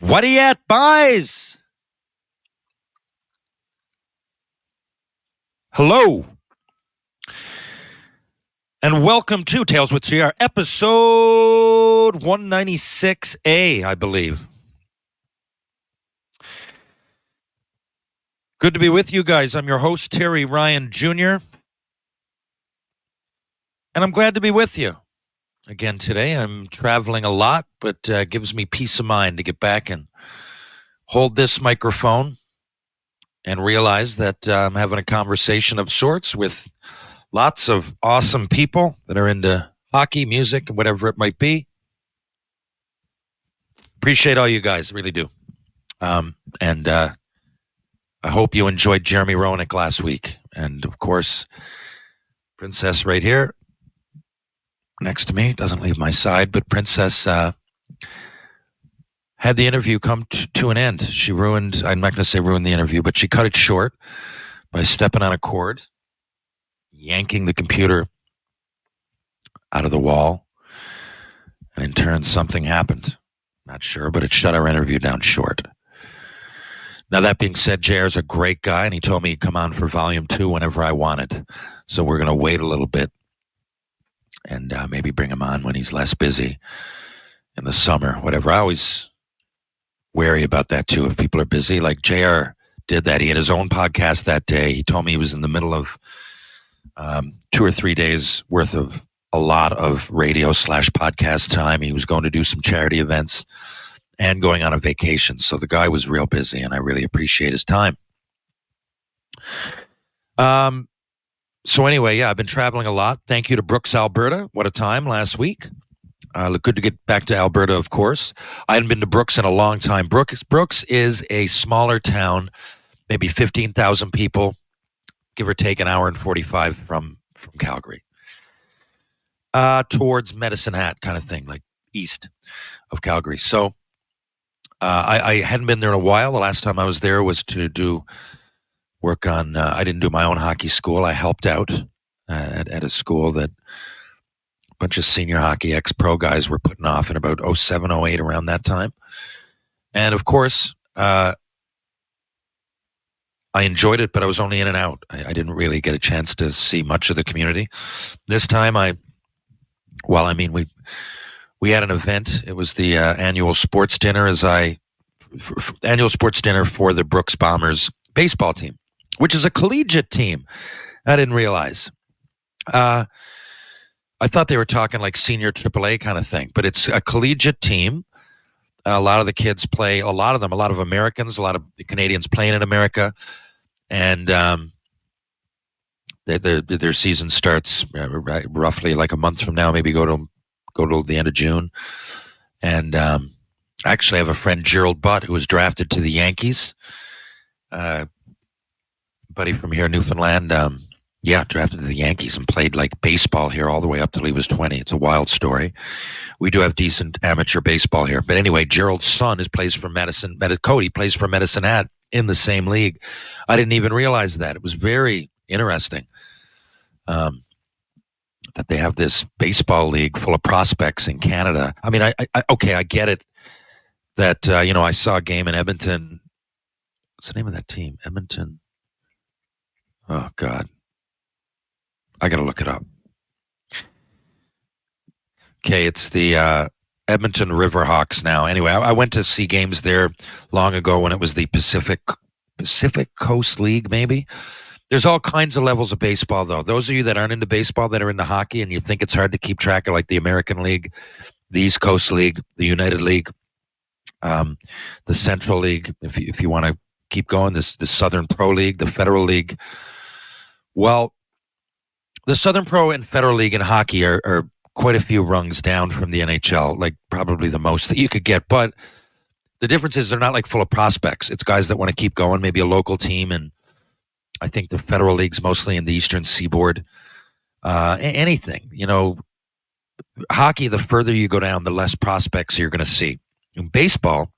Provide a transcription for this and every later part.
What are you at, boys? Hello. And welcome to Tales with CR, episode 196A, I believe. Good to be with you guys. I'm your host, Terry Ryan Jr., and I'm glad to be with you. Again, today I'm traveling a lot, but gives me peace of mind to get back and hold this microphone and realize that I'm having a conversation of sorts with lots of awesome people that are into hockey, music, whatever it might be. Appreciate all you guys, really do. And I hope you enjoyed Jeremy Roenick last week. And, of course, Princess right here next to me, doesn't leave my side, but Princess had the interview come to an end. She ruined, I'm not going to say ruined the interview, but she cut it short by stepping on a cord, yanking the computer out of the wall, and in turn something happened. Not sure, but it shut our interview down short. Now, that being said, JR's a great guy, and he told me he'd come on for Volume 2 whenever I wanted. So we're going to wait a little bit and maybe bring him on when he's less busy in the summer, whatever. I always wary about that, too, if people are busy. Like JR did that. He had his own podcast that day. He told me he was in the middle of 2 or 3 days worth of a lot of radio/podcast time. He was going to do some charity events and going on a vacation. So the guy was real busy, and I really appreciate his time. So anyway, yeah, I've been traveling a lot. Thank you to Brooks, Alberta. What a time last week. Good to get back to Alberta, of course. I hadn't been to Brooks in a long time. Brooks is a smaller town, maybe 15,000 people, give or take an hour and 45 from Calgary. Towards Medicine Hat kind of thing, like east of Calgary. So I hadn't been there in a while. The last time I was there was to do work on, I didn't do my own hockey school. I helped out at a school that a bunch of senior hockey ex-pro guys were putting off in about 07, 08, around that time. And of course, I enjoyed it, but I was only in and out. I didn't really get a chance to see much of the community. This time we had an event. It was the annual sports dinner annual sports dinner for the Brooks Bombers baseball team, which is a collegiate team. I didn't realize. I thought they were talking like senior AAA kind of thing, but it's a collegiate team. A lot of the kids play, a lot of Americans, a lot of Canadians playing in America. And their season starts roughly like a month from now, maybe go to the end of June. And actually I have a friend, Gerald Butt, who was drafted to the Yankees. Buddy from here, Newfoundland, drafted to the Yankees and played like baseball here all the way up till he was 20. It's a wild story. We do have decent amateur baseball here. But anyway, Gerald's son plays for Cody plays for Medicine Hat in the same league. I didn't even realize that. It was very interesting that they have this baseball league full of prospects in Canada. I mean, I get it that, I saw a game in Edmonton. What's the name of that team? Edmonton. Oh, God. I got to look it up. Okay, it's the Edmonton Riverhawks now. Anyway, I went to see games there long ago when it was the Pacific Coast League, maybe. There's all kinds of levels of baseball, though. Those of you that aren't into baseball, that are into hockey, and you think it's hard to keep track of, like the American League, the East Coast League, the United League, the Central League, if you want to keep going, the Southern Pro League, the Federal League. Well, the Southern Pro and Federal League in hockey are quite a few rungs down from the NHL, like probably the most that you could get. But the difference is they're not like full of prospects. It's guys that want to keep going, maybe a local team. And I think the Federal League's mostly in the Eastern Seaboard. Anything, hockey, the further you go down, the less prospects you're going to see. In baseball,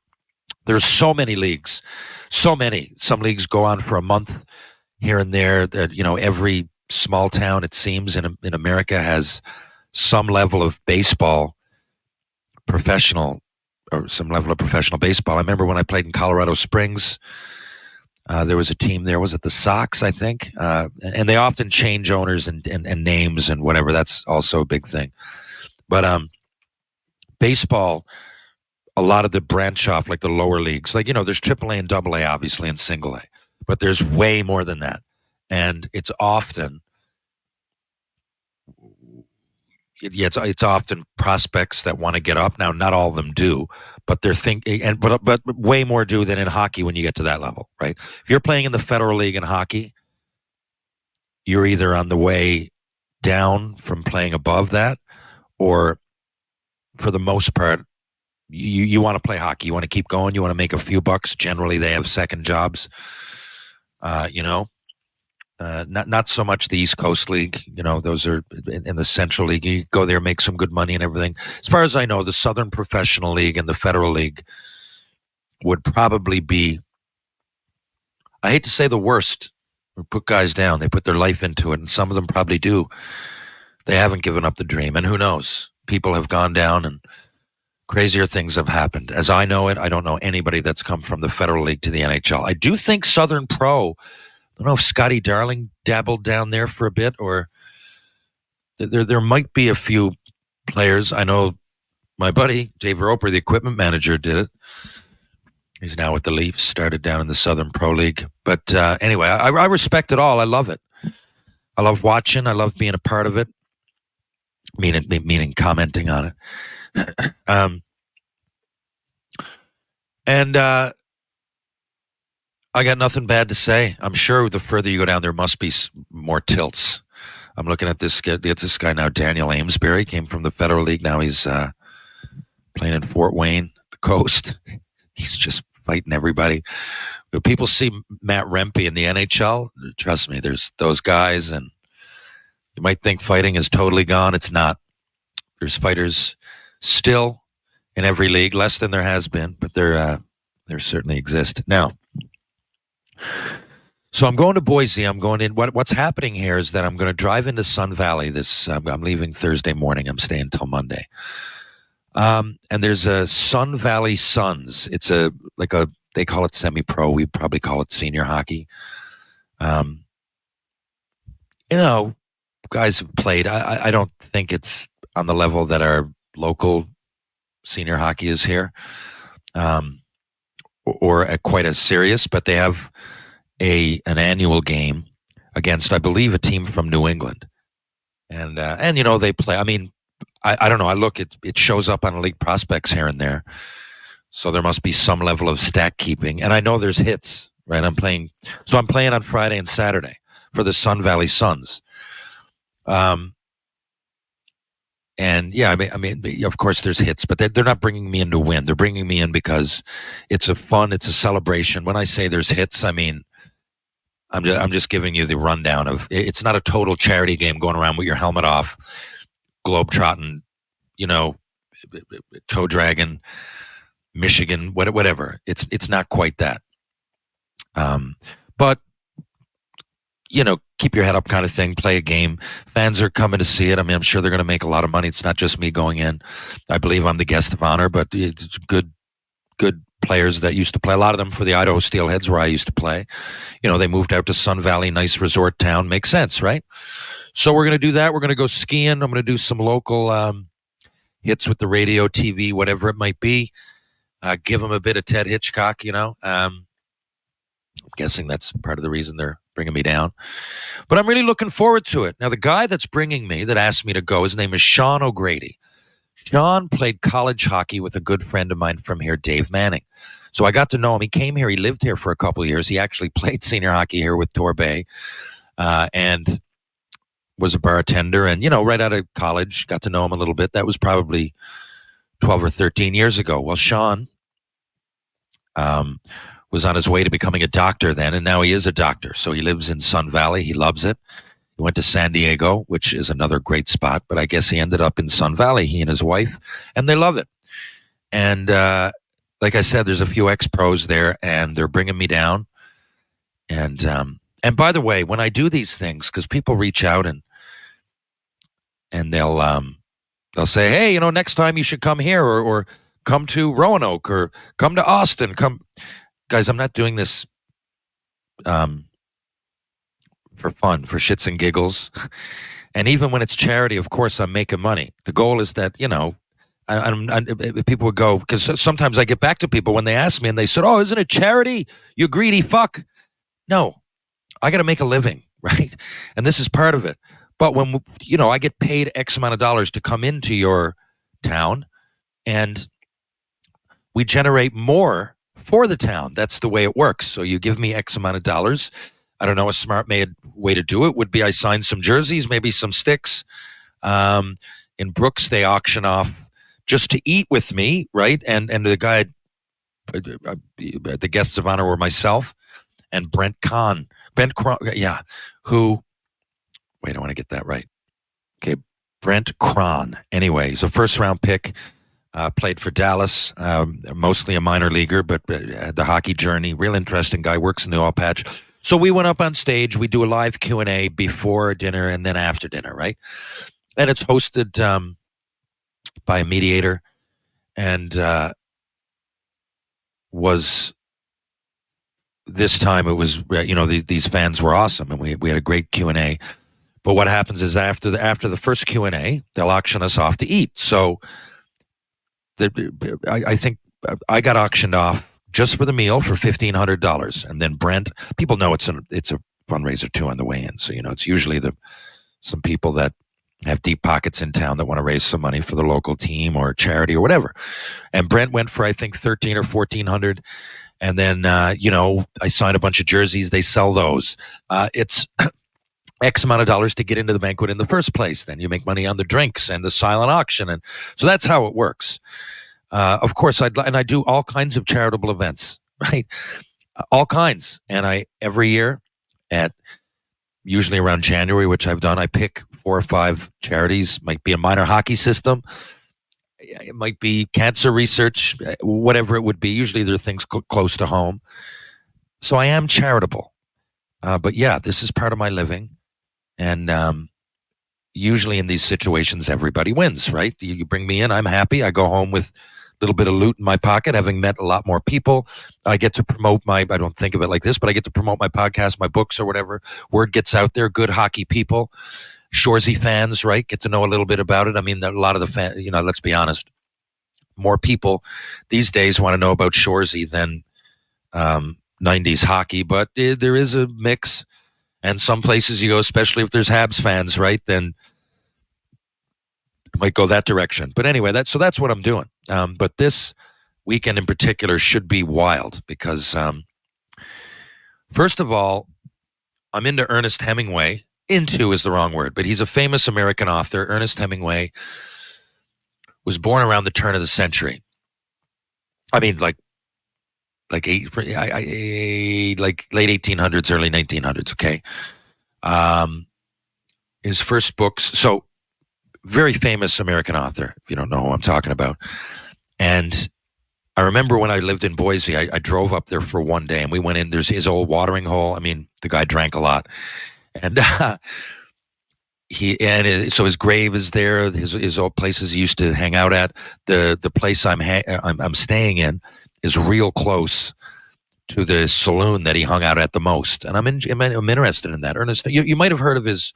there's so many leagues, so many. Some leagues go on for a month here and there. Every small town, it seems, in America has some level of baseball professional or some level of professional baseball. I remember when I played in Colorado Springs, there was a team there. Was it the Sox, I think? And they often change owners and names and whatever. That's also a big thing. But baseball, a lot of the branch off, like the lower leagues, like, there's AAA and AA, obviously, and single A. But there's way more than that. And it's often, it's often prospects that want to get up. Now, not all of them do, but they're thinking, but way more do than in hockey when you get to that level, right? If you're playing in the Federal League in hockey, you're either on the way down from playing above that, or for the most part, you want to play hockey. You want to keep going. You want to make a few bucks. Generally, they have second jobs. Not so much the East Coast League. Those are in the Central League. You go there, make some good money and everything. As far as I know, the Southern Professional League and the Federal League would probably be, I hate to say the worst, put guys down. They put their life into it, and some of them probably do. They haven't given up the dream, and who knows? People have gone down and crazier things have happened. As I know it, I don't know anybody that's come from the Federal League to the NHL. I do think Southern Pro, I don't know if Scotty Darling dabbled down there for a bit, or there might be a few players. I know my buddy, Dave Roper, the equipment manager, did it. He's now with the Leafs, started down in the Southern Pro League. But anyway, I respect it all. I love it. I love watching. I love being a part of it, meaning commenting on it. And I got nothing bad to say. I'm sure the further you go down, there must be more tilts. I'm looking at this guy now, Daniel Amesbury, came from the Federal League. Now he's playing in Fort Wayne, the coast. He's just fighting everybody. When people see Matt Rempe in the NHL, trust me, there's those guys, and you might think fighting is totally gone. It's not. There's fighters still in every league, less than there has been, but there certainly exist. Now, so I'm going to Boise. I'm going in. What's happening here is that I'm going to drive into Sun Valley. I'm leaving Thursday morning. I'm staying till Monday. And there's a Sun Valley Suns. It's they call it semi-pro. We probably call it senior hockey. Guys have played. I don't think it's on the level that our local senior hockey is here, or quite as serious. But they have an annual game against, I believe, a team from New England, and they play. I mean, I don't know. I look, it shows up on Elite Prospects here and there, so there must be some level of stat keeping. And I know there's hits, right? I'm playing on Friday and Saturday for the Sun Valley Suns. And yeah, I mean, of course there's hits, but they're not bringing me in to win. They're bringing me in because it's a celebration. When I say there's hits, I mean, I'm just giving you the rundown of, it's not a total charity game going around with your helmet off, globetrotting, toe dragging, Michigan, whatever. It's not quite that. But keep your head up kind of thing, play a game. Fans are coming to see it. I mean, I'm sure they're going to make a lot of money. It's not just me going in. I believe I'm the guest of honor, but it's good players that used to play. A lot of them for the Idaho Steelheads, where I used to play. They moved out to Sun Valley, nice resort town. Makes sense, right? So we're going to do that. We're going to go skiing. I'm going to do some local hits with the radio, TV, whatever it might be. Give them a bit of Ted Hitchcock, I'm guessing that's part of the reason they're bringing me down. But I'm really looking forward to it. Now, the guy that's bringing me, that asked me to go, his name is Sean O'Grady. Sean played college hockey with a good friend of mine from here, Dave Manning. So I got to know him. He came here. He lived here for a couple of years. He actually played senior hockey here with Torbay, and was a bartender. And, right out of college, got to know him a little bit. That was probably 12 or 13 years ago. Well, Sean was on his way to becoming a doctor then, and now he is a doctor. So he lives in Sun Valley. He loves it. He went to San Diego, which is another great spot, but I guess he ended up in Sun Valley, he and his wife, and they love it. And like I said, there's a few ex-pros there, and they're bringing me down. And by the way, when I do these things, because people reach out and they'll say, hey, next time you should come here, or come to Roanoke or come to Austin. Come, guys. I'm not doing this um, for fun, for shits and giggles. And even when it's charity, of course, I'm making money. The goal is that, people would go, because sometimes I get back to people when they ask me and they said, "Oh, isn't it charity? You greedy fuck." No, I got to make a living, right? And this is part of it. But when, I get paid X amount of dollars to come into your town and we generate more for the town. That's the way it works. So you give me X amount of dollars. I don't know, a smart way to do it would be I sign some jerseys, maybe some sticks. In Brooks, they auction off just to eat with me, right? And the guy, the guests of honor were myself and Brent Kahn. Yeah, who, wait, I want to get that right. Okay, Brent Cron. Anyway, he's a first-round pick. Played for Dallas, mostly a minor leaguer, but had the hockey journey. Real interesting guy, works in the oil patch. So we went up on stage. We do a live Q&A before dinner and then after dinner, right? And it's hosted by a mediator, and was this time it was these fans were awesome, and we had a great Q&A. But what happens is after the first Q&A, they'll auction us off to eat. So I think I got auctioned off just for the meal for $1,500, and then Brent. People know it's a fundraiser too on the way in, so it's usually some people that have deep pockets in town that want to raise some money for the local team or charity or whatever. And Brent went for I think 13 or 1,400, and then I signed a bunch of jerseys. They sell those. It's X amount of dollars to get into the banquet in the first place. Then you make money on the drinks and the silent auction, and so that's how it works. Of course, I do all kinds of charitable events, right? All kinds, and every year at usually around January, which I've done, I pick 4 or 5 charities. Might be a minor hockey system, it might be cancer research, whatever it would be. Usually, there are things close to home. So I am charitable, but yeah, this is part of my living. And usually in these situations, everybody wins, right? You bring me in, I'm happy. I go home with a little bit of loot in my pocket, having met a lot more people. I get to promote I don't think of it like this, but I get to promote my podcast, my books or whatever. Word gets out there, good hockey people, Shoresy fans, right? Get to know a little bit about it. I mean, a lot of the fans, let's be honest, more people these days want to know about Shoresy than 90s hockey, but there is a mix. And some places you go, especially if there's Habs fans, right, then it might go that direction. But anyway, that's what I'm doing. But this weekend in particular should be wild because, first of all, I'm into Ernest Hemingway. Into is the wrong word, but he's a famous American author. Ernest Hemingway was born around the turn of the century. I mean, like late 1800s, early 1900s. Okay. His first books. So very famous American author, if you don't know who I'm talking about. And I remember when I lived in Boise, I drove up there for one day and we went in, there's his old watering hole. I mean, the guy drank a lot. And so his grave is there. His old places he used to hang out at. The place I'm staying in is real close to the saloon that he hung out at the most, and I'm interested in that. Ernest, you might have heard of his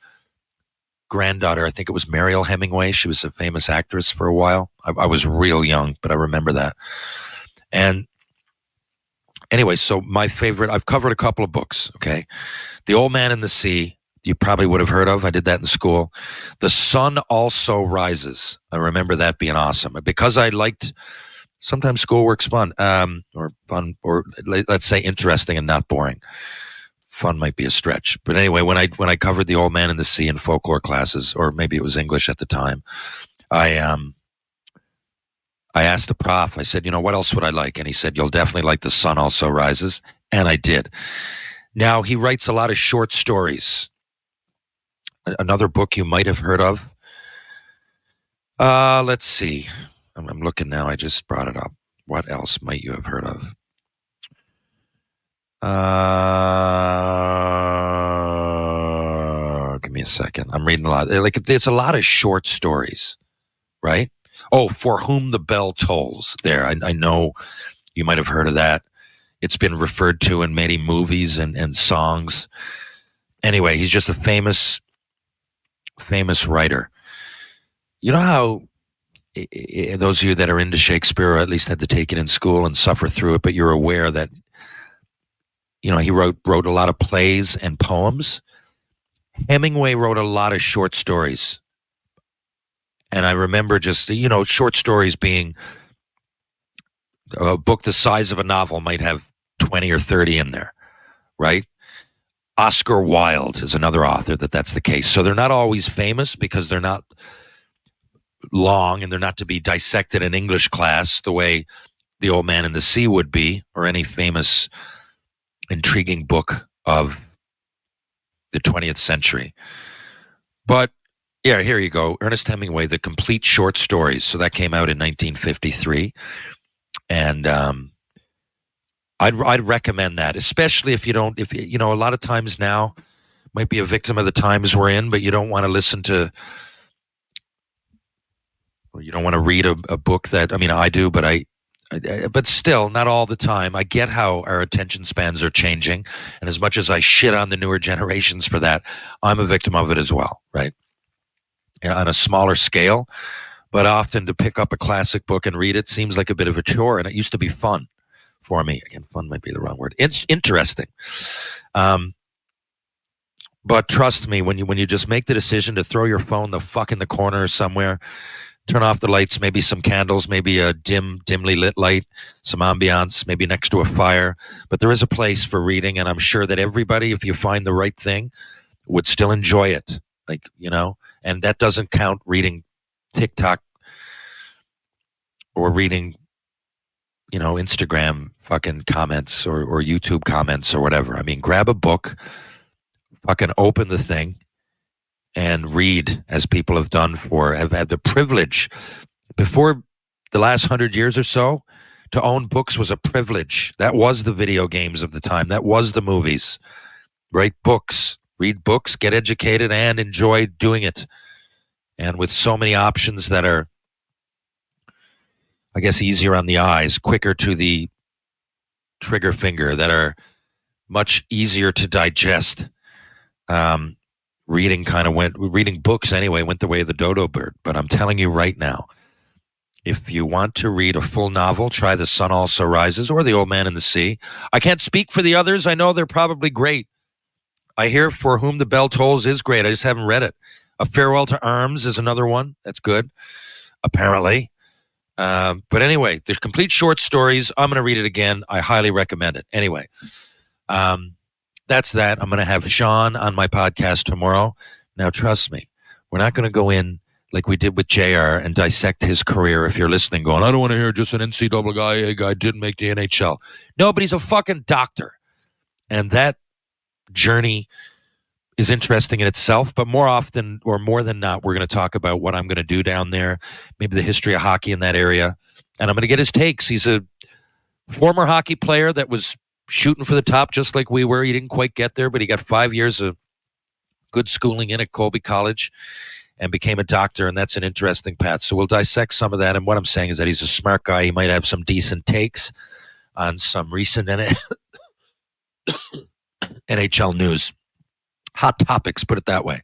granddaughter. I think it was Mariel Hemingway. She was a famous actress for a while. I was real young, but I remember that. And anyway, so my favorite. I've covered a couple of books. Okay, The Old Man and the Sea. You probably would have heard of. I did that in school. The Sun Also Rises. I remember that being awesome because I liked. Sometimes schoolwork's fun, or let's say interesting and not boring. Fun might be a stretch, but anyway, when I covered The Old Man and the Sea in folklore classes, or maybe it was English at the time, I asked the prof. I said, what else would I like? And he said, you'll definitely like The Sun Also Rises, and I did. Now he writes a lot of short stories. Another book you might have heard of. Let's see. I'm looking now. I just brought it up. What else might you have heard of? Give me a second. I'm reading a lot. It's a lot of short stories, right? Oh, For Whom the Bell Tolls. There, I know you might have heard of that. It's been referred to in many movies and songs. Anyway, he's just a famous writer. You know how those of you that are into Shakespeare, or at least had to take it in school and suffer through it, but you're aware that he wrote a lot of plays and poems. Hemingway wrote a lot of short stories, and I remember just short stories being a book the size of a novel might have 20 or 30 in there, right? Oscar Wilde is another author that's the case. So they're not always famous because they're not long and they're not to be dissected in English class the way The Old Man and the Sea would be, or any famous, intriguing book of the 20th century. But yeah, here you go. Ernest Hemingway, The Complete Short Stories. So that came out in 1953. And I'd recommend that, especially if a lot of times now might be a victim of the times we're in, but you don't want to listen to, or you don't want to read a book that, I do, but but still not all the time. I get how our attention spans are changing. And as much as I shit on the newer generations for that, I'm a victim of it as well, right? On a smaller scale, but often to pick up a classic book and read it seems like a bit of a chore. And it used to be fun for me. Again, fun might be the wrong word. It's interesting. But trust me, when you just make the decision to throw your phone the fuck in the corner somewhere, turn off the lights, maybe some candles, maybe a dimly lit light, some ambiance, maybe next to a fire. But there is a place for reading, and I'm sure that everybody, if you find the right thing, would still enjoy it. And that doesn't count reading TikTok or reading, Instagram fucking comments or YouTube comments or whatever. Grab a book, fucking open the thing, and read, as people have had the privilege before the last 100 years or so. To own books was a privilege. That was the video games of the time. That was the movies. Write books, read books, get educated, and enjoy doing it. And with so many options that are, I guess, easier on the eyes, quicker to the trigger finger, that are much easier to digest. Reading books anyway went the way of the dodo bird. But I'm telling you right now, if you want to read a full novel, try The Sun Also Rises or The Old Man and the Sea. I can't speak for the others. I know they're probably great. I hear For Whom the Bell Tolls is great. I just haven't read it. A Farewell to Arms is another one. That's good, apparently. But anyway, there's complete short stories. I'm going to read it again. I highly recommend it. Anyway, that's that. I'm going to have Sean on my podcast tomorrow. Now, trust me, we're not going to go in like we did with JR and dissect his career. If you're listening going, I don't want to hear just an NCAA guy didn't make the NHL. No, but he's a fucking doctor. And that journey is interesting in itself, but more often or more than not, we're going to talk about what I'm going to do down there, maybe the history of hockey in that area. And I'm going to get his takes. He's a former hockey player that was shooting for the top just like we were. He didn't quite get there, but he got 5 years of good schooling in at Colby College and became a doctor, and that's an interesting path. So we'll dissect some of that. And what I'm saying is that he's a smart guy. He might have some decent takes on some recent NHL news. Hot topics, put it that way.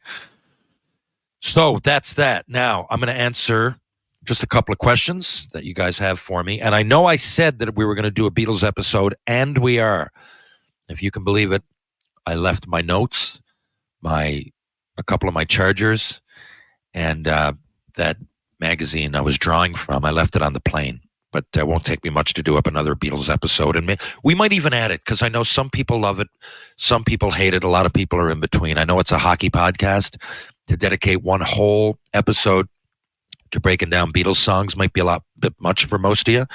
So that's that. Now, I'm going to answer just a couple of questions that you guys have for me. And I know I said that we were going to do a Beatles episode, and we are. If you can believe it, I left my notes, a couple of my chargers, and that magazine I was drawing from, I left it on the plane. But it won't take me much to do up another Beatles episode. And we might even add it, because I know some people love it. Some people hate it. A lot of people are in between. I know it's a hockey podcast. To dedicate one whole episode to breaking down Beatles songs might be a bit much for most of you.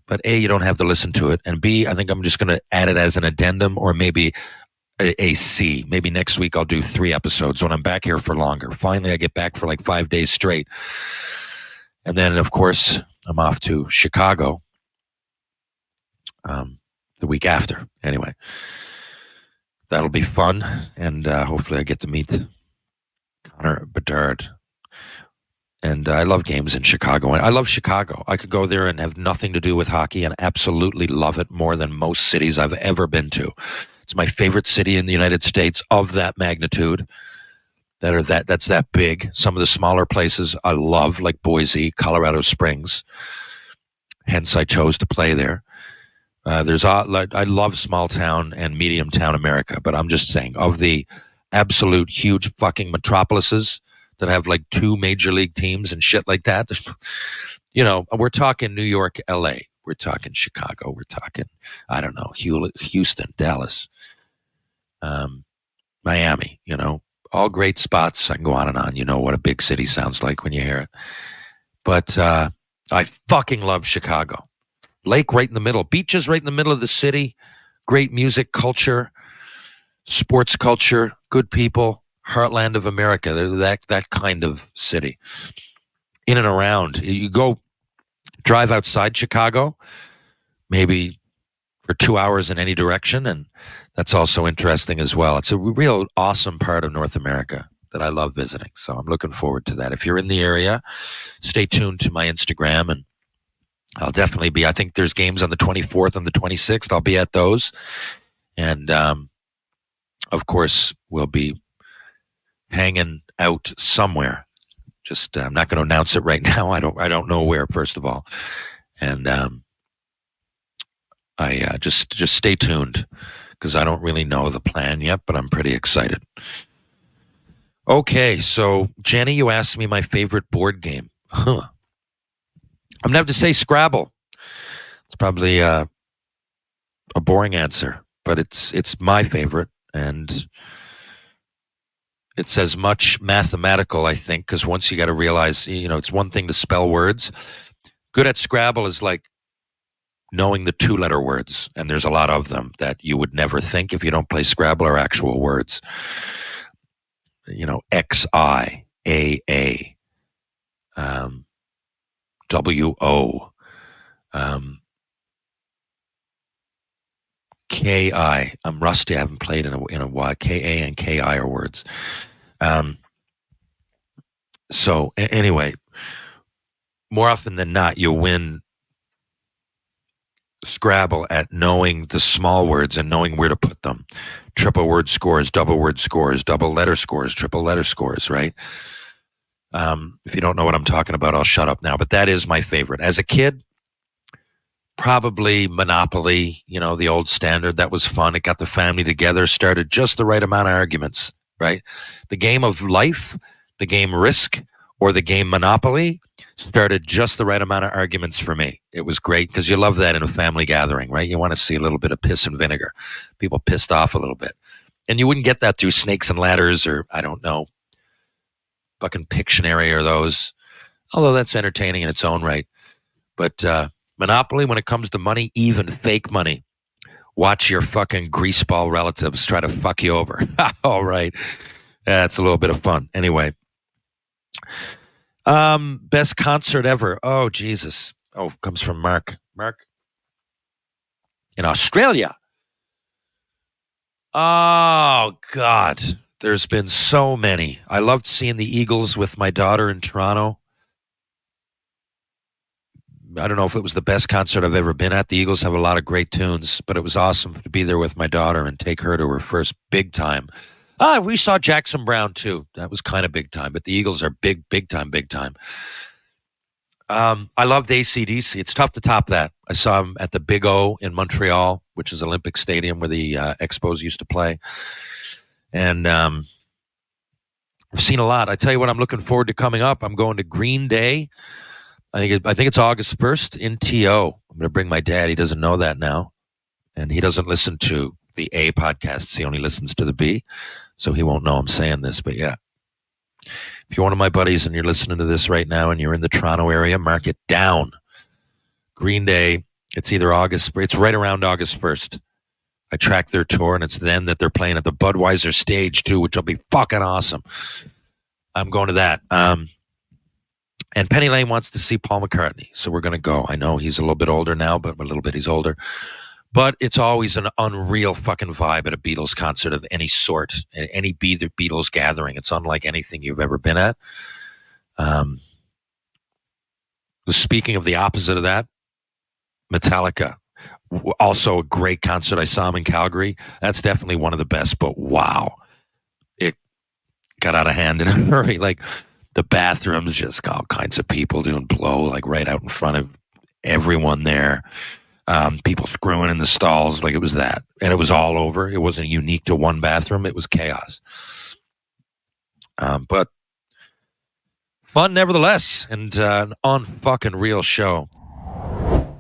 But A, you don't have to listen to it. And B, I think I'm just going to add it as an addendum, or maybe a C. Maybe next week I'll do 3 episodes when I'm back here for longer. Finally, I get back for like 5 days straight. And then, of course, I'm off to Chicago the week after. Anyway, that'll be fun. And hopefully I get to meet Connor Bedard And I love games in Chicago. And I love Chicago. I could go there and have nothing to do with hockey and absolutely love it more than most cities I've ever been to. It's my favorite city in the United States of that magnitude. That's that big. Some of the smaller places I love, like Boise, Colorado Springs. Hence, I chose to play there. I love small town and medium town America, but I'm just saying of the absolute huge fucking metropolises that have like 2 major league teams and shit like that. We're talking New York, L.A. We're talking Chicago. We're talking, I don't know, Houston, Dallas, Miami. All great spots. I can go on and on. You know what a big city sounds like when you hear it. But I fucking love Chicago. Lake right in the middle. Beaches right in the middle of the city. Great music culture, sports culture, good people. Heartland of America. They're that kind of city. In and around. You go drive outside Chicago, maybe for 2 hours in any direction, and that's also interesting as well. It's a real awesome part of North America that I love visiting. So I'm looking forward to that. If you're in the area, stay tuned to my Instagram, and I'll definitely be. I think there's games on the 24th and the 26th. I'll be at those. And, of course, we'll be hanging out somewhere. Just I'm not going to announce it right now. I don't know where, first of all. And I just stay tuned because I don't really know the plan yet, but I'm pretty excited. Okay, so Jenny, you asked me my favorite board game. I'm gonna have to say Scrabble. It's probably a boring answer, but it's my favorite, and it's as much mathematical, I think, because once you got to realize, it's one thing to spell words. Good at Scrabble is like knowing the 2-letter words, and there's a lot of them that you would never think if you don't play Scrabble are actual words. XIAA, WO, KI. I'm rusty. I haven't played in a while. KA and KI are words. So anyway, more often than not, you win Scrabble at knowing the small words and knowing where to put them. Triple word scores, double word scores, double letter scores, triple letter scores, right? If you don't know what I'm talking about, I'll shut up now. But that is my favorite. As a kid, probably Monopoly, the old standard. That was fun. It got the family together, started just the right amount of arguments, right? The game of life, the game Risk, or the game Monopoly started just the right amount of arguments for me. It was great because you love that in a family gathering, right? You want to see a little bit of piss and vinegar. People pissed off a little bit. And you wouldn't get that through Snakes and Ladders or, I don't know, fucking Pictionary or those. Although that's entertaining in its own right. But Monopoly, when it comes to money, even fake money, watch your fucking greaseball relatives try to fuck you over. All right. That's a little bit of fun. Anyway. Best concert ever. Oh, Jesus. Oh, comes from Mark. Mark? In Australia. Oh, God. There's been so many. I loved seeing the Eagles with my daughter in Toronto. I don't know if it was the best concert I've ever been at. The Eagles have a lot of great tunes, but it was awesome to be there with my daughter and take her to her first big time. We saw Jackson Browne too. That was kind of big time, but the Eagles are big time. I loved AC/DC. It's tough to top that. I saw him at the Big O in Montreal, which is Olympic Stadium where the Expos used to play. And I've seen a lot. I tell you what, I'm looking forward to coming up. I'm going to Green Day. I think it's August 1st in TO. I'm going to bring my dad. He doesn't know that now. And he doesn't listen to the A podcasts. He only listens to the B. So he won't know I'm saying this. But yeah, if you're one of my buddies and you're listening to this right now and you're in the Toronto area, mark it down. Green Day. It's right around August 1st. I track their tour, and it's then that they're playing at the Budweiser stage too, which will be fucking awesome. I'm going to that. And Penny Lane wants to see Paul McCartney, so we're going to go. I know he's a little bit older now, but a little bit he's older. But it's always an unreal fucking vibe at a Beatles concert of any sort, any Beatles gathering. It's unlike anything you've ever been at. Speaking of the opposite of that, Metallica. Also a great concert. I saw him in Calgary. That's definitely one of the best, but wow. It got out of hand in a hurry. Like the bathrooms, just all kinds of people doing blow, like right out in front of everyone there. People screwing in the stalls, like it was that. And it was all over. It wasn't unique to one bathroom. It was chaos. But fun nevertheless, and an unfucking real show.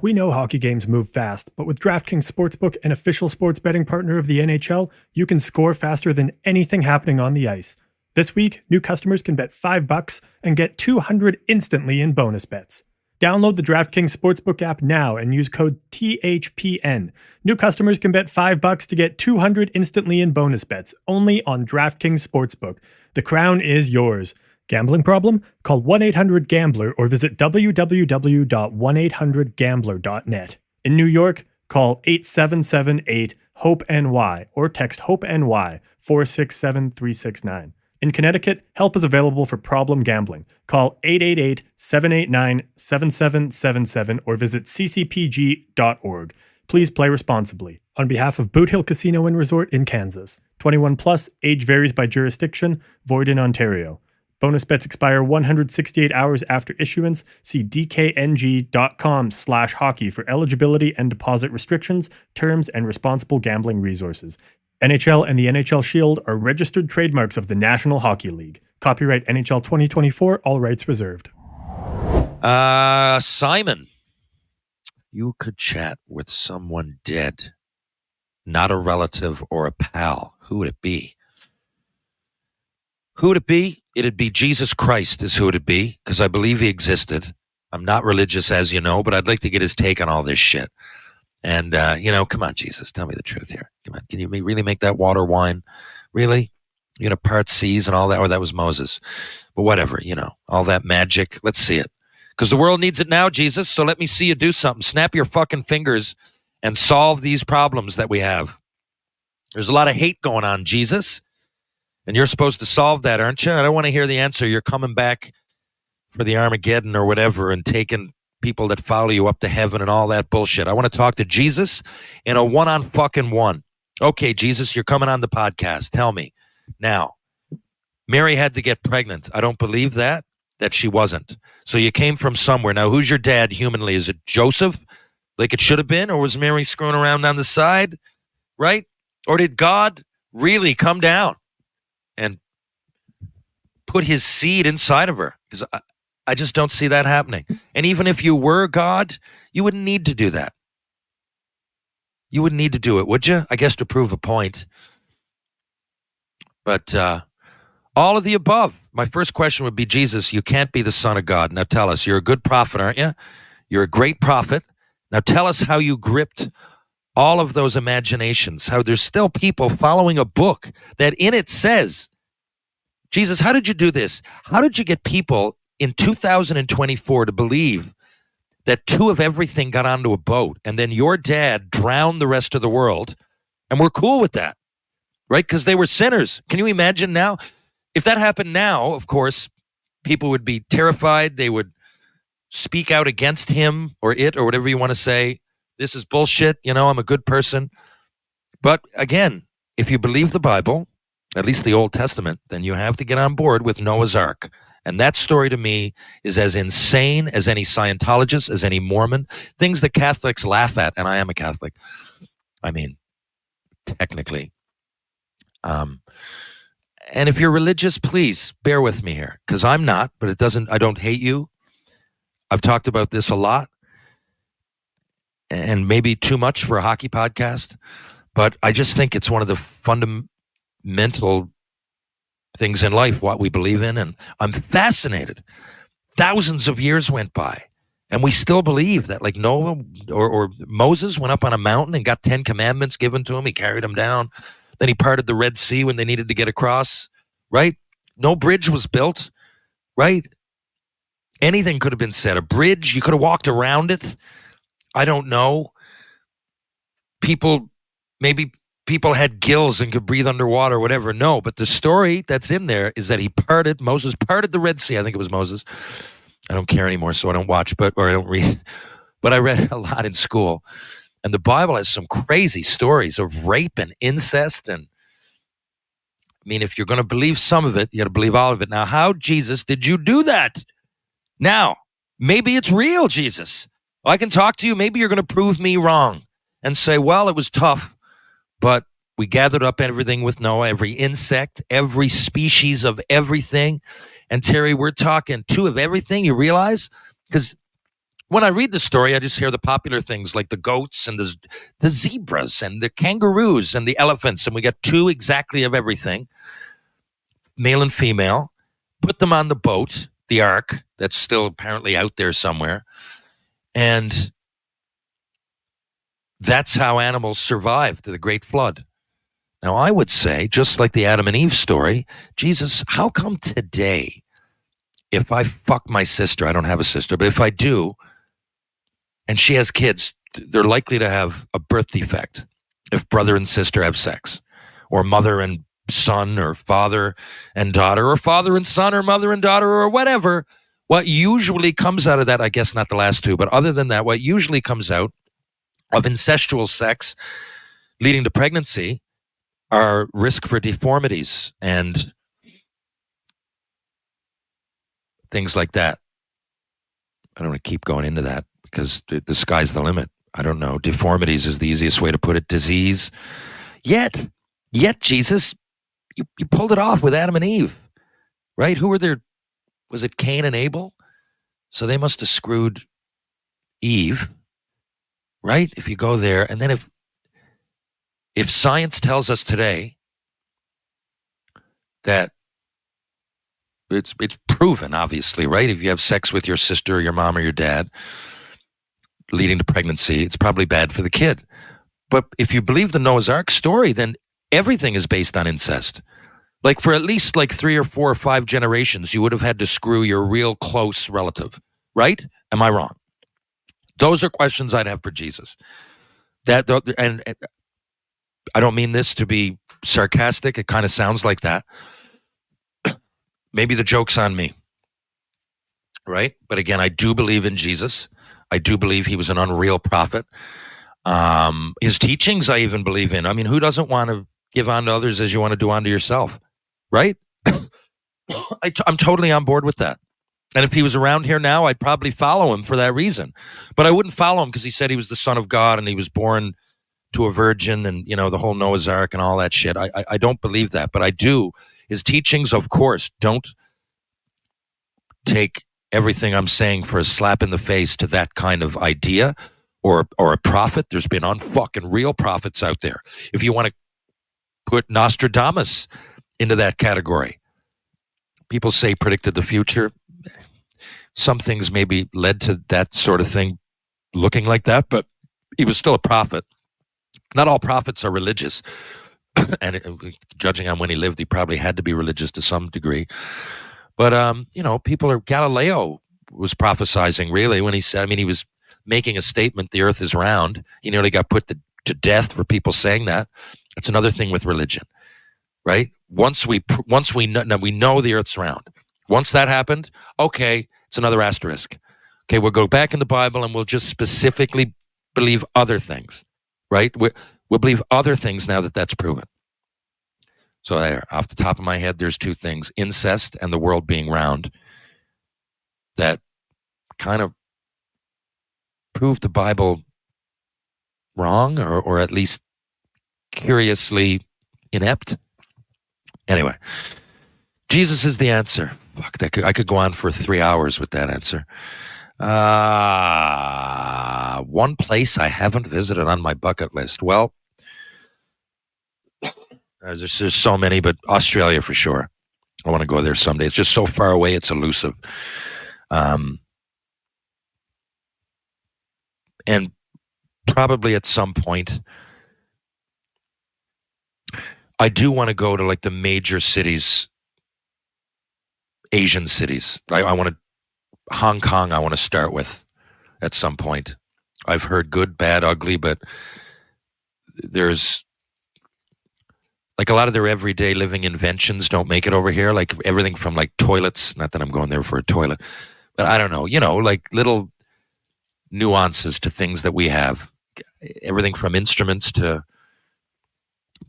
We know hockey games move fast, but with DraftKings Sportsbook, an official sports betting partner of the NHL, you can score faster than anything happening on the ice. This week, new customers can bet $5 and get $200 instantly in bonus bets. Download the DraftKings Sportsbook app now and use code THPN. New customers can bet $5 to get $200 instantly in bonus bets, only on DraftKings Sportsbook. The crown is yours. Gambling problem? Call 1-800-GAMBLER or visit www.1800gambler.net. In New York, call 8778-HOPE-NY or text HOPE-NY 467-369. In Connecticut, help is available for problem gambling. Call 888-789-7777 or visit ccpg.org. Please play responsibly. On behalf of Boot Hill Casino and Resort in Kansas. 21 plus, age varies by jurisdiction, void in Ontario. Bonus bets expire 168 hours after issuance. See dkng.com/hockey for eligibility and deposit restrictions, terms, and responsible gambling resources. NHL and the NHL Shield are registered trademarks of the National Hockey League. Copyright NHL 2024, all rights reserved. Simon, you could chat with someone dead, not a relative or a pal. Who would it be? Who would it be? It'd be Jesus Christ is who it'd be, because I believe he existed. I'm not religious, as you know, but I'd like to get his take on all this shit. And, come on, Jesus, tell me the truth here. Come on, can you really make that water wine? Really? You're going to part seas and all that? Or that was Moses. But whatever, all that magic. Let's see it. Because the world needs it now, Jesus, so let me see you do something. Snap your fucking fingers and solve these problems that we have. There's a lot of hate going on, Jesus. And you're supposed to solve that, aren't you? I don't want to hear the answer. You're coming back for the Armageddon or whatever and taking people that follow you up to heaven and all that bullshit. I want to talk to Jesus in a one-on-fucking-one. Okay, Jesus, you're coming on the podcast. Tell me. Now, Mary had to get pregnant. I don't believe that she wasn't. So you came from somewhere. Now, who's your dad humanly? Is it Joseph, like it should have been? Or was Mary screwing around on the side? Right? Or did God really come down and put his seed inside of her? Because I just don't see that happening. And even if you were God, you wouldn't need to do that. You wouldn't need to do it, would you? I guess to prove a point. But all of the above. My first question would be, Jesus, you can't be the Son of God. Now tell us, you're a good prophet, aren't you? You're a great prophet. Now tell us how you gripped all of those imaginations, how there's still people following a book that in it says, Jesus, how did you do this? How did you get people in 2024 to believe that two of everything got onto a boat and then your dad drowned the rest of the world and we're cool with that, right? Because they were sinners. Can you imagine now? If that happened now, of course, people would be terrified. They would speak out against him or it or whatever you want to say. This is bullshit. I'm a good person. But again, if you believe the Bible, at least the Old Testament, then you have to get on board with Noah's Ark. And that story to me is as insane as any Scientologist, as any Mormon, things that Catholics laugh at. And I am a Catholic. I mean, technically. And if you're religious, please bear with me here, because I'm not, but I don't hate you. I've talked about this a lot and maybe too much for a hockey podcast, but I just think it's one of the fundamental things in life, what we believe in. And I'm fascinated. Thousands of years went by and we still believe that, like Noah or Moses went up on a mountain and got 10 commandments given to him. He carried them down. Then he parted the Red Sea when they needed to get across, right? No bridge was built, right? Anything could have been said. A bridge, you could have walked around it. I don't know. Maybe people had gills and could breathe underwater or whatever. No, but the story that's in there is that Moses parted the Red Sea. I think it was Moses. I don't care anymore, so I don't watch, or I don't read. But I read a lot in school. And the Bible has some crazy stories of rape and incest. And I mean, if you're going to believe some of it, you got to believe all of it. Now, how, Jesus, did you do that? Now, maybe it's real, Jesus. I can talk to you. Maybe you're going to prove me wrong and say, well, it was tough, but we gathered up everything with Noah, every insect, every species of everything. And Terry, we're talking two of everything, you realize? Because when I read the story, I just hear the popular things like the goats and the zebras and the kangaroos and the elephants. And we got two exactly of everything, male and female. Put them on the boat, the ark, that's still apparently out there somewhere. And that's how animals survived the great flood. Now, I would say, just like the Adam and Eve story, Jesus, how come today, if I fuck my sister, I don't have a sister, but if I do, and she has kids, they're likely to have a birth defect if brother and sister have sex, or mother and son, or father and daughter, or father and son, or mother and daughter, or whatever. What usually comes out of that, I guess not the last two, but other than that, what usually comes out of incestual sex leading to pregnancy are risk for deformities and things like that. I don't want to keep going into that because the sky's the limit. I don't know. Deformities is the easiest way to put it. Disease. Yet, Jesus, you pulled it off with Adam and Eve, right? Who were there? Was it Cain and Abel? So they must have screwed Eve, right? If you go there, and then if science tells us today that it's proven, obviously, right? If you have sex with your sister or your mom or your dad, leading to pregnancy, it's probably bad for the kid. But if you believe the Noah's Ark story, then everything is based on incest. Like for at least like 3 or 4 or 5 generations, you would have had to screw your real close relative, right? Am I wrong? Those are questions I'd have for Jesus. And I don't mean this to be sarcastic. It kind of sounds like that. Maybe the joke's on me, right? But again, I do believe in Jesus. I do believe he was an unreal prophet. His teachings, I even believe in. I mean, who doesn't want to give on to others as you want to do unto yourself, right? I'm totally on board with that. And if he was around here now, I'd probably follow him for that reason. But I wouldn't follow him because he said he was the son of God and he was born to a virgin and, you know, the whole Noah's Ark and all that shit. I don't believe that, but I do. His teachings, of course, don't take everything I'm saying for a slap in the face to that kind of idea or a prophet. There's been unfucking real prophets out there. If you want to put Nostradamus into that category, people say predicted the future. Some things maybe led to that sort of thing looking like that, but he was still a prophet. Not all prophets are religious. And judging on when he lived, he probably had to be religious to some degree. But, you know, Galileo was prophesizing really when he said, I mean, he was making a statement, the earth is round. He nearly got put to death for people saying that. It's another thing with religion, right? Once we know the earth's round. Once that happened, okay, it's another asterisk. Okay, we'll go back in the Bible and we'll just specifically believe other things, right? We'll believe other things now that that's proven. So there, off the top of my head, there's 2 things, incest and the world being round, that kind of proved the Bible wrong or at least curiously inept. Anyway, Jesus is the answer. Fuck, I could go on for 3 hours with that answer. One place I haven't visited on my bucket list. Well, there's so many, but Australia for sure. I want to go there someday. It's just so far away, it's elusive. And probably at some point, I do want to go to like the major cities, Asian cities. I want to, Hong Kong I want to start with at some point. I've heard good, bad, ugly, but there's like a lot of their everyday living inventions don't make it over here. Like everything from like toilets, not that I'm going there for a toilet, But I don't know, like little nuances to things that we have. Everything from instruments to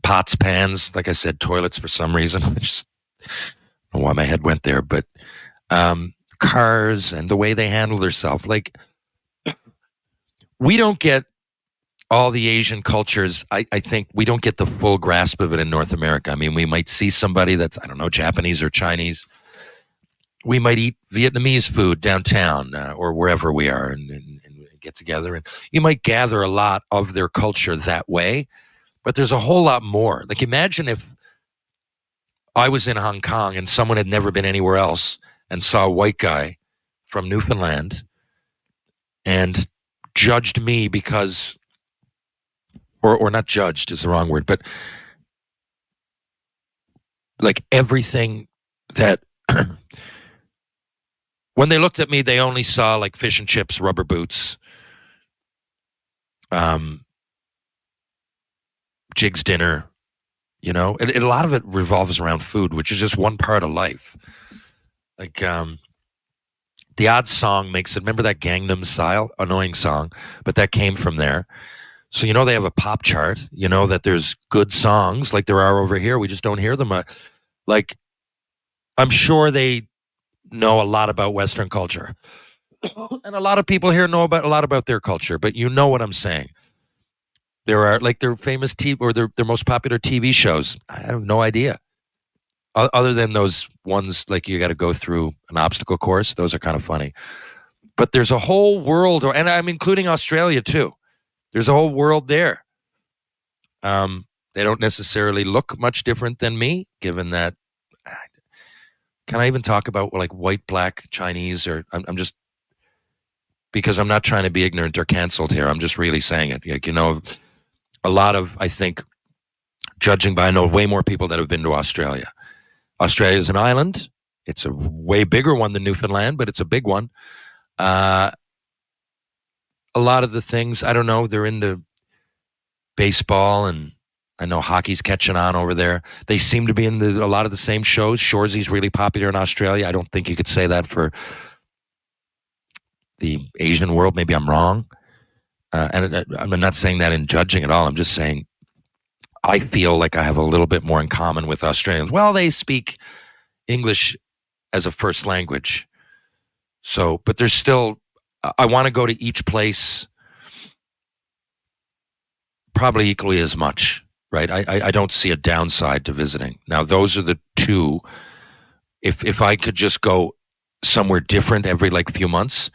pots, pans, like I said, toilets for some reason. I just don't know why my head went there, but cars and the way they handle themselves. Like, we don't get all the Asian cultures. I think we don't get the full grasp of it in North America. I mean, we might see somebody that's, I don't know, Japanese or Chinese. We might eat Vietnamese food downtown or wherever we are and get together. And you might gather a lot of their culture that way. But there's a whole lot more. Like, imagine if I was in Hong Kong and someone had never been anywhere else and saw a white guy from Newfoundland and judged me because, or not judged is the wrong word, but like everything that, when they looked at me, they only saw like fish and chips, rubber boots, Jig's dinner, a lot of it revolves around food, which is just one part of life. Like, the odd song makes it. Remember that Gangnam Style? Annoying song, but that came from there. So, they have a pop chart. That there's good songs like there are over here. We just don't hear them. Like, I'm sure they know a lot about Western culture. And a lot of people here know a lot about their culture, but you know what I'm saying. There are like their famous TV or their most popular TV shows. I have no idea. Other than those ones like you got to go through an obstacle course. Those are kind of funny. But there's a whole world, and I'm including Australia too. There's a whole world there. They don't necessarily look much different than me, given that. Can I even talk about like white, black, Chinese, or I'm just, because I'm not trying to be ignorant or canceled here. I'm just really saying it. Like, a lot of, I think, judging by, I know way more people that have been to Australia. Australia is an island. It's a way bigger one than Newfoundland, but it's a big one. A lot of the things, I don't know, they're into baseball, and I know hockey's catching on over there. They seem to be in a lot of the same shows. Shoresy's really popular in Australia. I don't think you could say that for the Asian world. Maybe I'm wrong. And I'm not saying that in judging at all. I'm just saying I feel like I have a little bit more in common with Australians. Well, they speak English as a first language. So, but there's still, I want to go to each place probably equally as much, right? I don't see a downside to visiting. Now, those are the two. If I could just go somewhere different every like few months,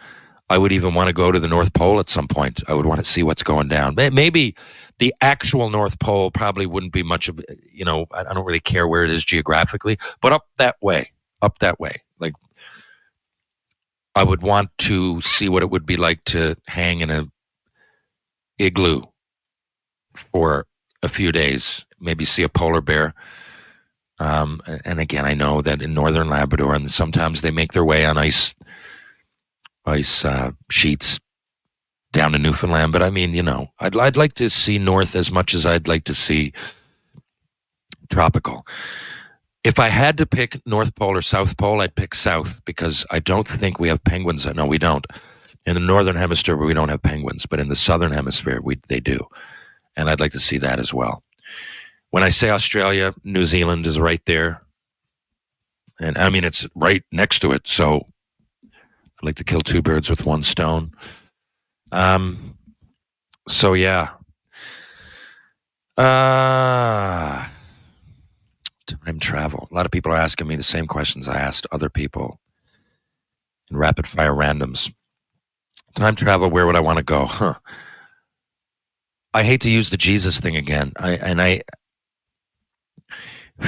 I would even want to go to the North Pole at some point. I would want to see what's going down. Maybe the actual North Pole probably wouldn't be much of, I don't really care where it is geographically, but up that way. Like, I would want to see what it would be like to hang in a igloo for a few days, maybe see a polar bear. And again, I know that in northern Labrador, and sometimes they make their way on ice sheets down to Newfoundland. But I mean, I'd like to see north as much as I'd like to see tropical. If I had to pick North Pole or South Pole, I'd pick South, because I don't think we have penguins. No, we don't. In the Northern Hemisphere, we don't have penguins, but in the Southern Hemisphere, they do. And I'd like to see that as well. When I say Australia, New Zealand is right there. And I mean, it's right next to it. So I'd like to kill two birds with one stone. So yeah. Time travel. A lot of people are asking me the same questions I asked other people in rapid fire randoms. Time travel, where would I want to go? I hate to use the Jesus thing again. If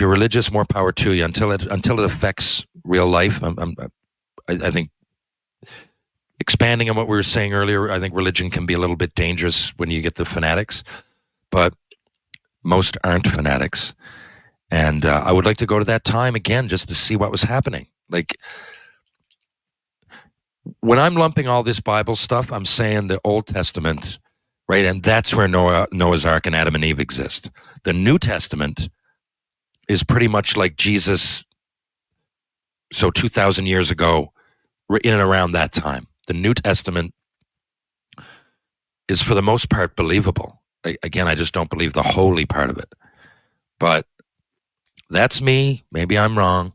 you're religious, more power to you. Until it affects real life, I think expanding on what we were saying earlier, I think religion can be a little bit dangerous when you get the fanatics, but most aren't fanatics. And I would like to go to that time again just to see what was happening. Like, when I'm lumping all this Bible stuff, I'm saying the Old Testament, right? And that's where Noah's Ark and Adam and Eve exist. The New Testament is pretty much like Jesus. So 2,000 years ago, in and around that time. The New Testament is for the most part believable. Again, I just don't believe the holy part of it. But that's me. Maybe I'm wrong.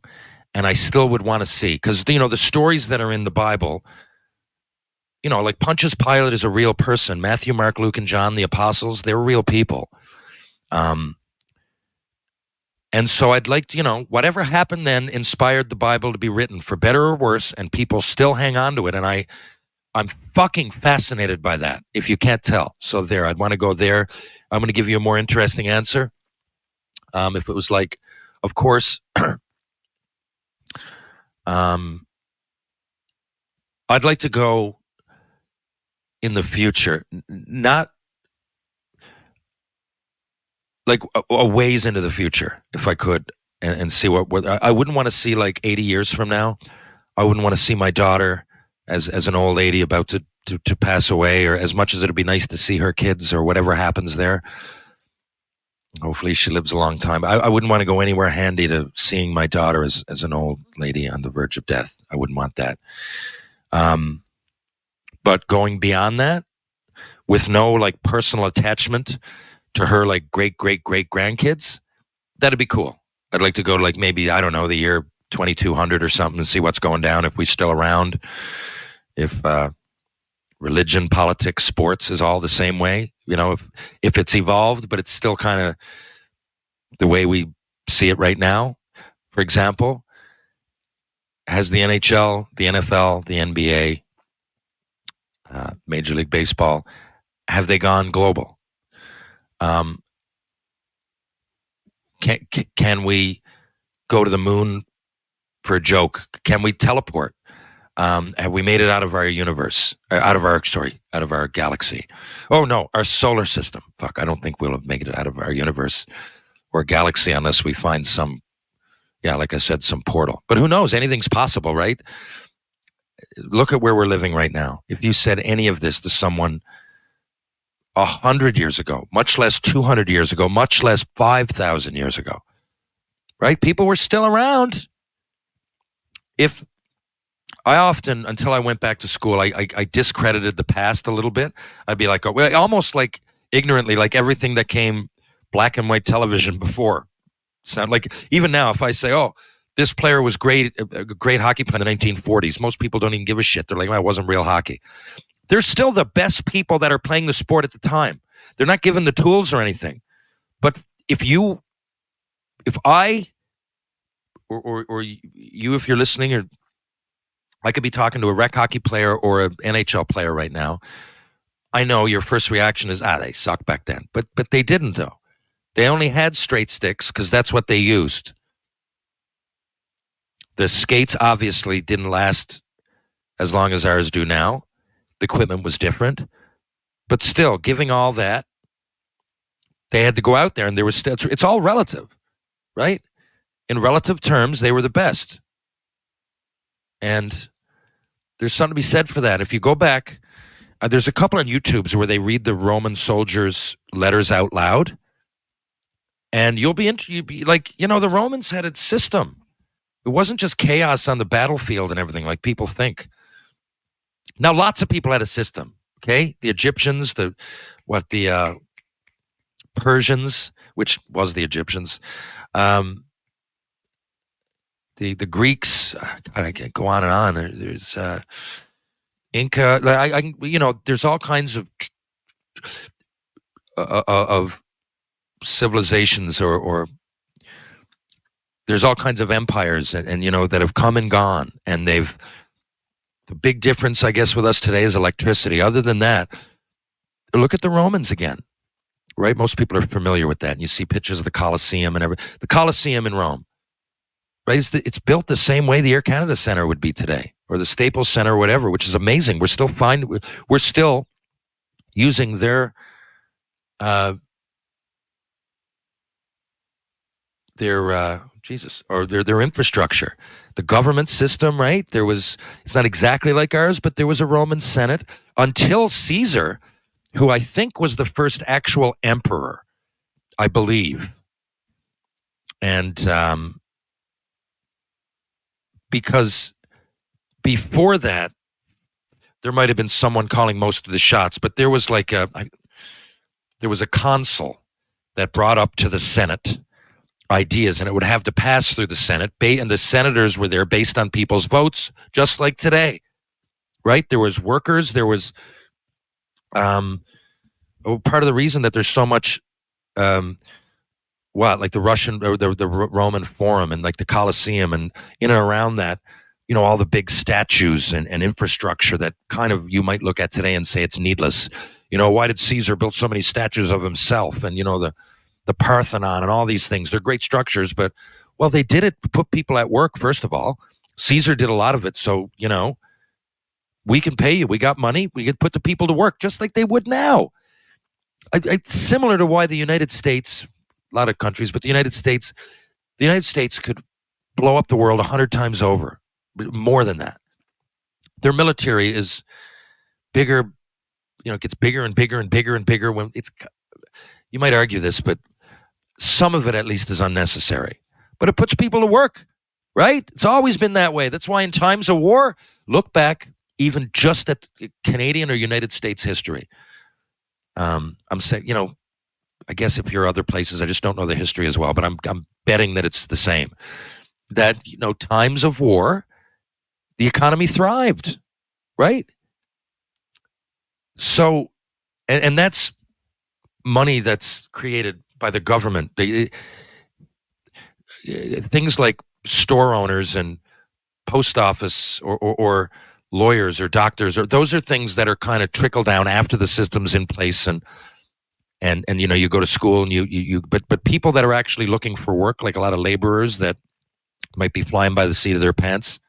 And I still would want to see, because, the stories that are in the Bible, like Pontius Pilate is a real person. Matthew, Mark, Luke, and John, the apostles, they're real people. And so I'd like to, whatever happened then inspired the Bible to be written, for better or worse, and people still hang on to it. And I'm fucking fascinated by that, if you can't tell. So there, I'd want to go there. I'm going to give you a more interesting answer. If it was like, of course, I'd like to go in the future, not like a ways into the future, if I could, and see what I wouldn't want to see like 80 years from now. I wouldn't want to see my daughter as an old lady about to pass away, or as much as it'd be nice to see her kids or whatever happens there. Hopefully she lives a long time. I wouldn't want to go anywhere handy to seeing my daughter as an old lady on the verge of death. I wouldn't want that. But going beyond that, with no like personal attachment to her like great grandkids, that'd be cool. I'd like to go to like maybe, I don't know, the year 2200 or something, and see what's going down, if we're still around, if religion, politics, sports is all the same way, if it's evolved, but it's still kind of the way we see it right now. For example, has the NHL, the NFL, the NBA, Major League Baseball, have they gone global? Can we go to the moon for a joke? Can we teleport? Have we made it out of our universe, out of our galaxy? Oh no, our solar system. Fuck, I don't think we'll have made it out of our universe or galaxy unless we find some, like I said, some portal. But who knows? Anything's possible, right? Look at where we're living right now. If you said any of this to someone 100 years ago, much less 200 years ago, much less 5,000 years ago, right? People were still around. If I often, until I went back to school, I discredited the past a little bit. I'd be like, almost like ignorantly, like everything that came black and white television before. Sound like, even now, if I say, this player was great, a great hockey player in the 1940s, most people don't even give a shit. They're like, well, it wasn't real hockey. They're still the best people that are playing the sport at the time. They're not given the tools or anything. But if I, or you, if you're listening, or I could be talking to a rec hockey player or an NHL player right now, I know your first reaction is, they sucked back then. But they didn't, though. They only had straight sticks because that's what they used. The skates obviously didn't last as long as ours do now. The equipment was different. But still, giving all that, they had to go out there, and there was still, it's all relative, right? In relative terms, they were the best. And there's something to be said for that. If you go back, there's a couple on YouTubes where they read the Roman soldiers' letters out loud. And you'll be like, the Romans had a system. It wasn't just chaos on the battlefield and everything like people think. Now, lots of people had a system, okay? The Egyptians, the Persians, which was the Egyptians, the Greeks. I can go on and on. There's Inca. There's all kinds of civilizations, or there's all kinds of empires, and that have come and gone, and the big difference, I guess, with us today is electricity. Other than that, look at the Romans again, right? Most people are familiar with that, and you see pictures of the Colosseum and everything. The Colosseum in Rome, right? It's built the same way the Air Canada Centre would be today, or the Staples Center, or whatever, which is amazing. We're still we're still using their infrastructure, the government system, right? It's not exactly like ours, but there was a Roman Senate until Caesar, who I think was the first actual emperor, I believe. And because before that, there might have been someone calling most of the shots, but there was there was a consul that brought up to the Senate ideas, and it would have to pass through the Senate, and the senators were there based on people's votes, just like today, right? There was workers, there was part of the reason that there's so much like the Russian or the Roman Forum and like the Colosseum and in and around that, all the big statues and infrastructure that kind of you might look at today and say it's needless. Why did Caesar build so many statues of himself? And the Parthenon and all these things, they're great structures, but well, they did it to put people at work. First of all, Caesar did a lot of it, so we can pay you. We got money. We could put the people to work just like they would now. Similar to why the United States, a lot of countries, but the United States could blow up the world 100 times over, more than that. Their military is bigger, gets bigger and bigger and bigger and bigger. When you might argue this, but some of it at least is unnecessary. But it puts people to work, right? It's always been that way. That's why in times of war, look back even just at Canadian or United States history. I'm saying, I guess if you're other places, I just don't know the history as well, but I'm betting that it's the same. That, times of war, the economy thrived, right? So, and that's money that's created by the government. Things like store owners and post office or lawyers or doctors, or those are things that are kind of trickle down after the system's in place, and you go to school and but people that are actually looking for work, like a lot of laborers that might be flying by the seat of their pants,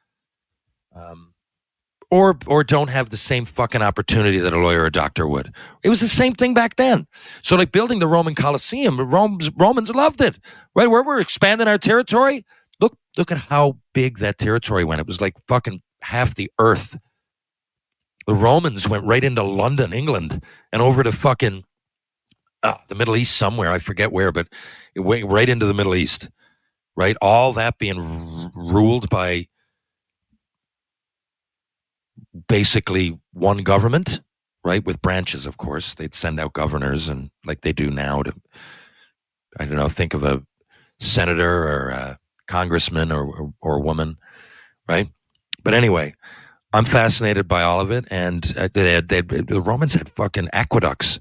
or don't have the same fucking opportunity that a lawyer or a doctor would. It was the same thing back then. So like building the Roman Colosseum, Romans loved it, right? Where we're expanding our territory. Look at how big that territory went. It was like fucking half the earth. The Romans went right into London, England, and over to fucking the Middle East somewhere. I forget where, but it went right into the Middle East, right? All that being ruled by basically one government, right? With branches, of course. They'd send out governors, and like they do now to, I don't know, think of a senator or a congressman or a woman, right? But anyway, I'm fascinated by all of it. And the Romans had fucking aqueducts.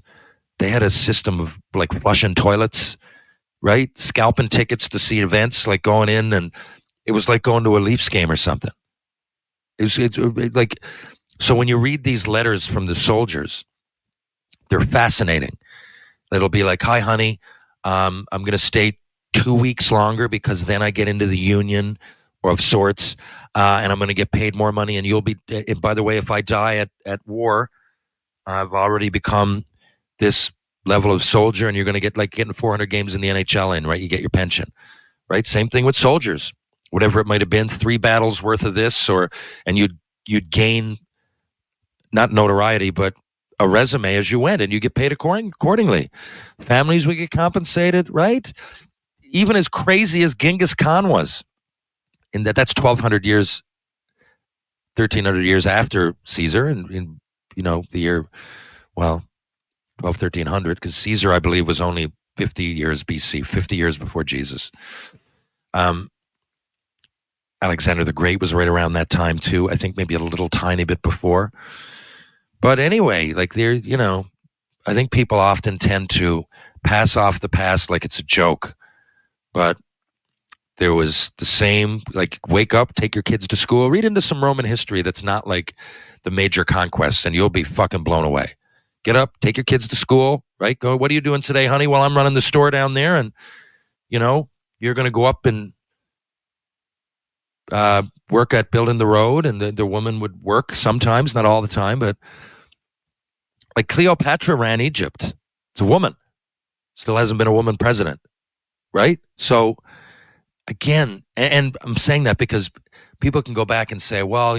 They had a system of like flushing toilets, right? Scalping tickets to see events, like going in, and it was like going to a Leafs game or something. It's like, so when you read these letters from the soldiers, they're fascinating. It'll be like, "Hi, honey, I'm going to stay 2 weeks longer because then I get into the union or of sorts, and I'm going to get paid more money. And you'll be, and by the way, if I die at war, I've already become this level of soldier, and you're going to get like getting 400 games in the NHL in, right? You get your pension, right? Same thing with soldiers, whatever it might have been, 3 battles worth of this, and you'd gain not notoriety, but a resume as you went, and you get paid accordingly. Families would get compensated, right? Even as crazy as Genghis Khan was, in that's 1,200 years, 1,300 years after Caesar, and in the year, well, 1,1300, because Caesar, I believe, was only 50 years BC, 50 years before Jesus. Alexander the Great was right around that time too. I think maybe a little tiny bit before. But anyway, like I think people often tend to pass off the past like it's a joke. But there was the same, like, wake up, take your kids to school, read into some Roman history that's not like the major conquests, and you'll be fucking blown away. Get up, take your kids to school, right? Go, what are you doing today, honey? Well, I'm running the store down there, and, you're going to go up and work at building the road, and the woman would work sometimes, not all the time, but like Cleopatra ran Egypt. It's a woman. Still hasn't been a woman president, right? So again, and I'm saying that because people can go back and say, well,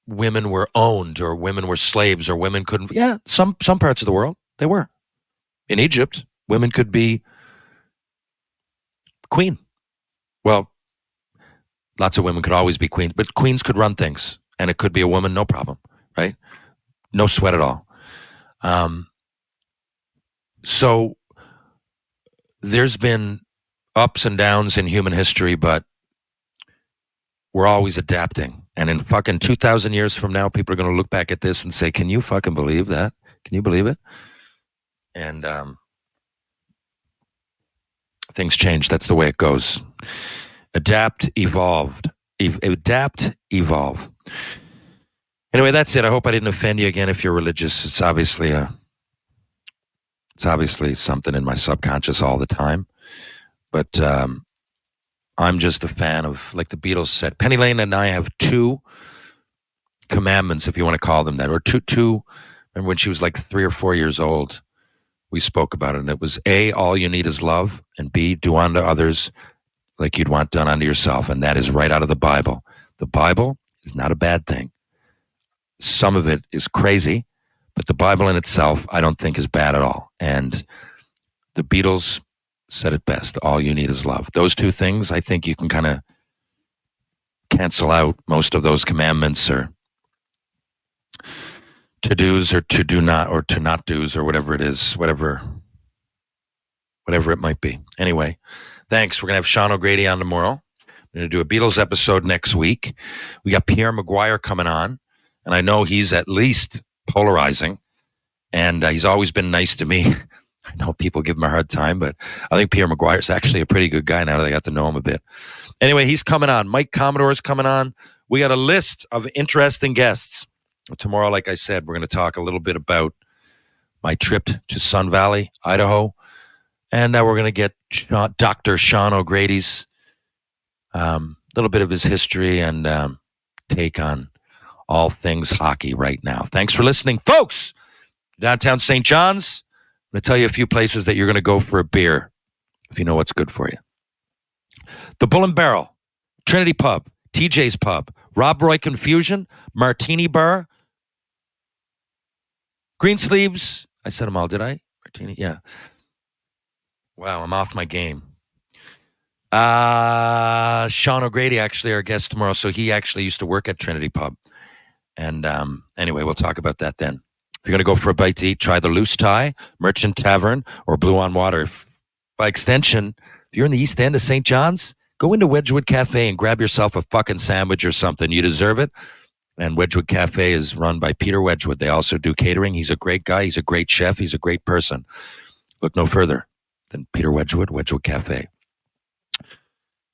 women were owned, or women were slaves, or women couldn't. Yeah, some parts of the world, they were. In Egypt, women could be queen. Well, Lots of women could always be queens, but queens could run things, and it could be a woman, no problem, right? No sweat at all. So there's been ups and downs in human history, but we're always adapting. And in fucking 2,000 years from now, people are going to look back at this and say, can you fucking believe that? Can you believe it? And things change. That's the way it goes. Adapt, evolved. Adapt, evolve. Anyway, that's it. I hope I didn't offend you again. If you're religious, it's obviously something in my subconscious all the time. But I'm just a fan of, like the Beatles said, Penny Lane and I have 2 commandments, if you want to call them that, or two. Remember when she was like 3 or 4 years old, we spoke about it, and it was A, all you need is love, and B, do unto others like you'd want done unto yourself. And that is right out of the Bible. The Bible is not a bad thing. Some of it is crazy, but the Bible in itself, I don't think is bad at all. And the Beatles said it best. All you need is love. Those 2 things, I think you can kind of cancel out most of those commandments or to-dos or to do not or to not do's or whatever it is, whatever it might be. Anyway, thanks. We're going to have Sean O'Grady on tomorrow. We're going to do a Beatles episode next week. We got Pierre Maguire coming on, and I know he's at least polarizing, and he's always been nice to me. I know people give him a hard time, but I think Pierre Maguire's actually a pretty good guy now that I got to know him a bit. Anyway, he's coming on. Mike Commodore's coming on. We got a list of interesting guests. Tomorrow, like I said, we're going to talk a little bit about my trip to Sun Valley, Idaho. And we're going to get Dr. Sean O'Grady's little bit of his history and take on all things hockey right now. Thanks for listening, folks. Downtown St. John's. I'm going to tell you a few places that you're going to go for a beer if you know what's good for you. The Bull and Barrel, Trinity Pub, TJ's Pub, Rob Roy Confusion, Martini Bar, Greensleeves. I said them all, did I? Martini, yeah. Wow, I'm off my game. Sean O'Grady, actually, our guest tomorrow. So he actually used to work at Trinity Pub. And anyway, we'll talk about that then. If you're going to go for a bite to eat, try the Loose Tie, Merchant Tavern, or Blue on Water. By extension, if you're in the East End of St. John's, go into Wedgwood Cafe and grab yourself a fucking sandwich or something. You deserve it. And Wedgwood Cafe is run by Peter Wedgwood. They also do catering. He's a great guy. He's a great chef. He's a great person. Look no further than Peter Wedgwood, Wedgwood Cafe,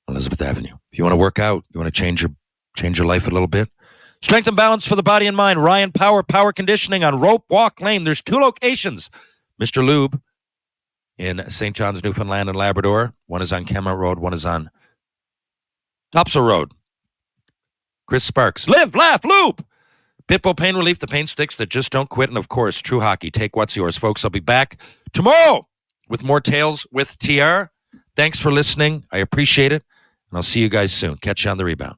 Elizabeth Avenue. If you want to work out, you want to change your life a little bit, strength and balance for the body and mind. Ryan Power Conditioning on Rope Walk Lane. There's 2 locations. Mr. Lube in St. John's, Newfoundland and Labrador. One is on Kemont Road. One is on Topsail Road. Chris Sparks. Live, laugh, lube. Pitbull Pain Relief, the pain sticks that just don't quit. And, of course, True Hockey. Take what's yours, folks. I'll be back tomorrow with more Tales with TR. Thanks for listening. I appreciate it. And I'll see you guys soon. Catch you on the rebound.